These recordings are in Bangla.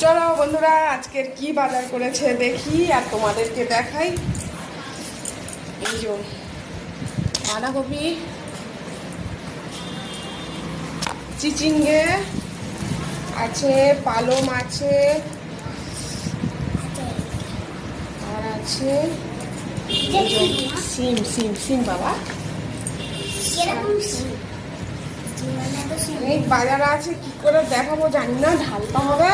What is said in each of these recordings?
চলো বন্ধুরা, আজকের কি বাজার করেছে দেখি আর তোমাদেরকে দেখাই। এই যে বাঁধাকপি, চিচিঙ্গে আছে, পালং আছে, আর আছে সিম সিম সিম বাবা। অনেক বাজার আছে, কি করে দেখাবো জানি না, ঢালতে হবে।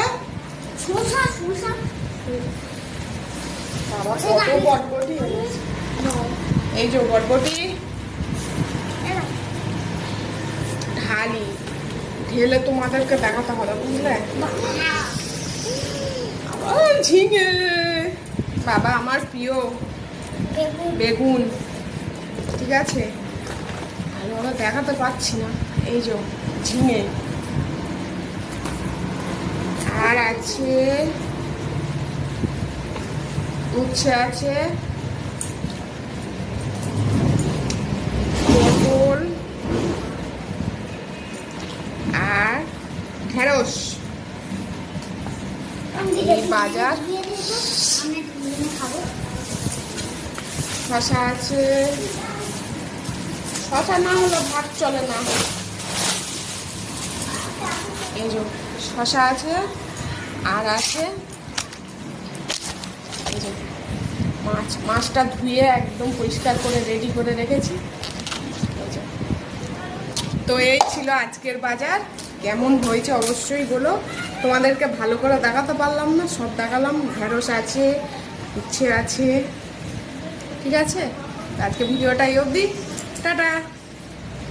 বাবা কত বটবটি, এই যে বটবটি ঢালি, ঢেলে তোমাদেরকে দেখাতে হবে, বুঝলে। আবার ঝিঙে, বাবা আমার প্রিয় বেগুন, ঠিক আছে, ভালোভাবে দেখাতে পারছি না। এই যে ঝিঙে, আর আছে উচ্ছে আছে, পটল আর ঢেঁড়স। এই বাজার। শশা আছে, শশা না হলে ভাত চলে না। এই যে শশা আছে, আর আছে এই যে মাছটা ধুয়ে একদম পরিষ্কার করে রেডি করে রেখেছি। তো এই ছিল আজকের বাজার। কেমন হয়েছে অবশ্যই বলো। তোমাদেরকে ভালো করে দেখাতে পারলাম না, সব দেখালাম। ঢেঁড়স আছে, উচ্ছে আছে, ঠিক আছে। আজকে ভিডিওটা এই অবধি, টাটা।